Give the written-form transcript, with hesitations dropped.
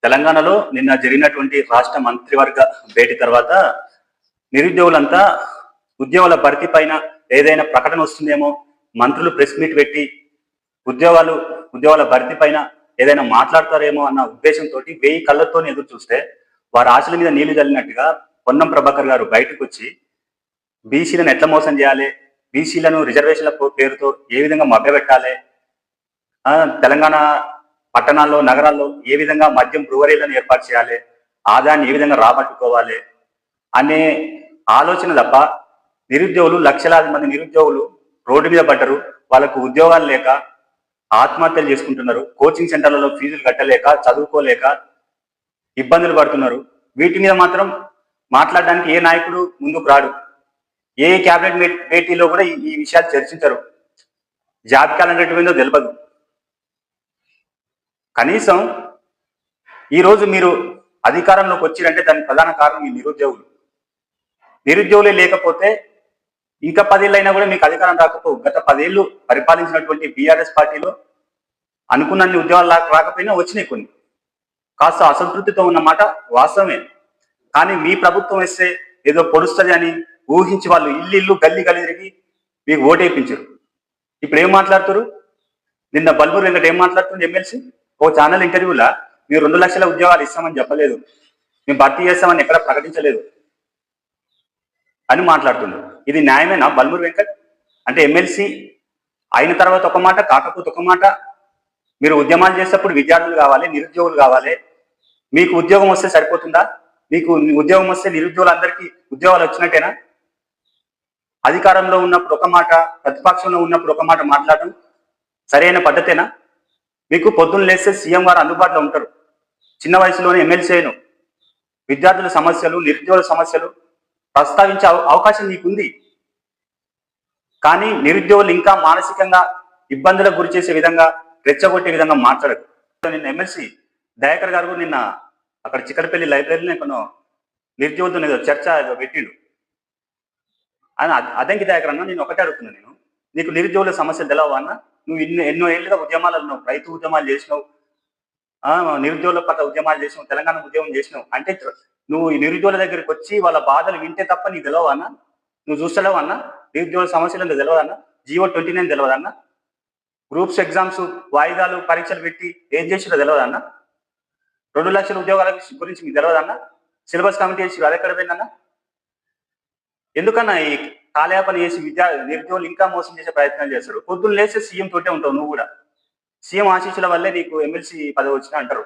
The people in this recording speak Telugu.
తెలంగాణలో నిన్న జరిగినటువంటి రాష్ట్ర మంత్రివర్గ భేటీ తర్వాత నిరుద్యోగులంతా ఉద్యోగాల భర్తీ పైన ఏదైనా ప్రకటన వస్తుందేమో, మంత్రులు ప్రెస్ మీట్ పెట్టి ఉద్యోగాల భర్తీ పైన ఏదైనా మాట్లాడతారేమో అన్న ఉద్దేశంతో 1000 కళ్ళతో ఎదురు చూస్తే వారి ఆశల మీద నీళ్లు చల్లినట్టుగా పొన్నం ప్రభాకర్ గారు బయటకు వచ్చి బీసీలను ఎట్లా మోసం చేయాలి, బీసీలను రిజర్వేషన్ల పేరుతో ఏ విధంగా మభ్యపెట్టాలి, తెలంగాణ పట్టణాల్లో నగరాల్లో ఏ విధంగా మద్యం బ్రూవరీలను ఏర్పాటు చేయాలి, ఆదాయాన్ని ఏ విధంగా రాబట్టుకోవాలి అనే ఆలోచన తప్ప నిరుద్యోగులు లక్షలాది మంది నిరుద్యోగులు రోడ్డు మీద పడ్డరు. వాళ్ళకు ఉద్యోగాలు లేక ఆత్మహత్యలు చేసుకుంటున్నారు. కోచింగ్ సెంటర్లలో ఫీజులు కట్టలేక, చదువుకోలేక ఇబ్బందులు పడుతున్నారు. వీటి మీద మాత్రం మాట్లాడడానికి ఏ నాయకుడు ముందుకు రాడు. ఏ క్యాబినెట్ భేటీలో కూడా ఈ విషయాలు చర్చించరు. జాబ్ క్యాలెండర్ ఏందో తెలియదు. కనీసం ఈరోజు మీరు అధికారంలోకి వచ్చిరంటే దానికి ప్రధాన కారణం ఈ నిరుద్యోగులే లేకపోతే ఇంకా 10 ఏళ్ళు అయినా కూడా మీకు అధికారం రాకపోవు. గత 10 ఏళ్ళు పరిపాలించినటువంటి బీఆర్ఎస్ పార్టీలో అనుకున్నన్ని ఉద్యోగాలు రాకపోయినా వచ్చినాయి కొన్ని. కాస్త అసంతృప్తితో ఉన్నమాట వాస్తవమే. కానీ మీ ప్రభుత్వం వస్తే ఏదో పొడుస్తుంది అని ఊహించి వాళ్ళు ఇల్లు గల్లి తిరిగి మీకు ఓటేపించారు. ఇప్పుడు ఏం మాట్లాడుతారు? నిన్న బల్బూర్ వెంకట ఏం మాట్లాడుతుంది ఎమ్మెల్సీ ఓ ఛానల్ ఇంటర్వ్యూలా మీరు 2 లక్షల ఉద్యోగాలు ఇస్తామని చెప్పలేదు, మేము భర్తీ చేస్తామని ఎక్కడ ప్రకటించలేదు అని మాట్లాడుతున్నారు. ఇది న్యాయమేనా బల్మూర్ వెంకట్? అంటే ఎమ్మెల్సీ అయిన తర్వాత ఒక మాట, కాకపోతే ఒక మాట. మీరు ఉద్యమాలు చేసేటప్పుడు విద్యార్థులు కావాలి, నిరుద్యోగులు కావాలి. మీకు ఉద్యోగం వస్తే సరిపోతుందా? మీకు ఉద్యోగం వస్తే నిరుద్యోగులందరికీ ఉద్యోగాలు వచ్చినట్టేనా? అధికారంలో ఉన్నప్పుడు ఒక మాట, ప్రతిపక్షంలో ఉన్నప్పుడు ఒక మాట మాట్లాడడం సరైన పద్ధతేనా? మీకు పొద్దున్న లేస్తే సీఎం గారు అందుబాటులో ఉంటారు. చిన్న వయసులోనే ఎమ్మెల్సీ అయిన విద్యార్థుల సమస్యలు, నిరుద్యోగుల సమస్యలు ప్రస్తావించే అవకాశం నీకుంది. కానీ నిరుద్యోగులు ఇంకా మానసికంగా ఇబ్బందులకు గురి చేసే విధంగా, రెచ్చగొట్టే విధంగా మాట్లాడదు. నిన్న ఎమ్మెల్సీ దయాకర్ గారు నిన్న అక్కడ చిక్కడపల్లి లైబ్రరీలో కొన్ని నిరుద్యోగులతో ఏదో చర్చ ఏదో పెట్టిండు. ఆయన అదంకి దయాకర్ అన్న, నేను ఒకటే అడుగుతున్నాను, నేను నీకు నిరుద్యోగుల సమస్యలు తెలవా అన్న? నువ్వు ఎన్నో ఏళ్ళుగా ఉద్యమాలు ఉన్నావు, రైతు ఉద్యమాలు చేసినావు, నిరుద్యోగుల పట్ల ఉద్యమాలు చేసినావు, తెలంగాణ ఉద్యమం చేసినావు. అంటే నువ్వు ఈ నిరుద్యోగుల దగ్గరికి వచ్చి వాళ్ళ బాధలు వింటే తప్ప నీకు తెలియవా అన్న? నువ్వు చూస్తలేవు అన్న? నిరుద్యోగుల సమస్యలు ఎందుకు తెలియదన్న? G.O. 29 తెలియదన్న? గ్రూప్స్ ఎగ్జామ్స్ వాయిదాలు పరీక్షలు పెట్టి ఏం చేసిరో తెలియదన్న? 2 లక్షల ఉద్యోగాల గురించి మీకు తెలియదన్న? సిలబస్ కమిటీ చేసి అది ఎక్కడ పోయిందన్న? ఎందుకన్నా ఈ కాలయాపన చేసి నిరుద్యోగులు ఇంకా మోసం చేసే ప్రయత్నాలు చేస్తారు? పొద్దున్న లేస్తే సీఎం తోటే ఉంటావు నువ్వు కూడా. సీఎం ఆశీస్సుల వల్లే నీకు ఎమ్మెల్సీ పదవి వచ్చినా అంటారు.